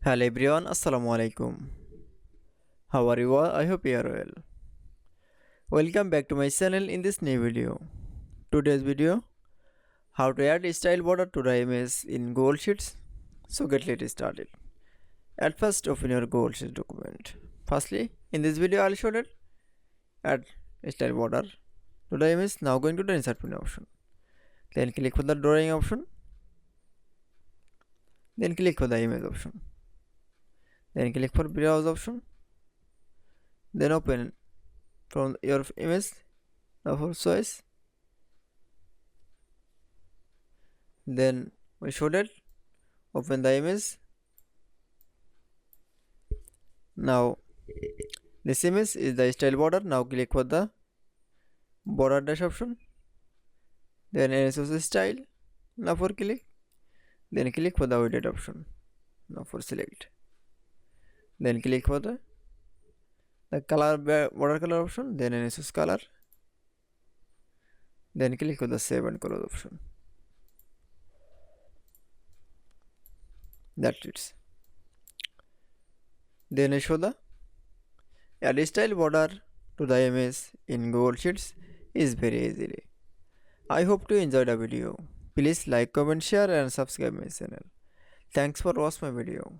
Hello everyone, Assalamu alaikum. How are you all? I hope you are well. Welcome back to my channel in this new video. Today's video, how to add style border to the image in Google Sheets. So let's started. At first, open your Google Sheets document. Firstly, in this video, I'll show that add style border to the image. Now going to the insert menu option. Then click for the drawing option. Then click for the image option. Then click for browse option. Then open from your image. Now for choice. Then we show that open the image. Now this image is the style border. Now click for the border dash option. Then NSS style. Now for click. Then click for the widget option. Now for select. Then click for the color border color option. Then NSS color. Then click for the save and close option. That's it. Then I show the add style border to the image in Google Sheets is very easily. I hope to enjoy the video. Please like, comment, share and subscribe my channel. Thanks for watching my video.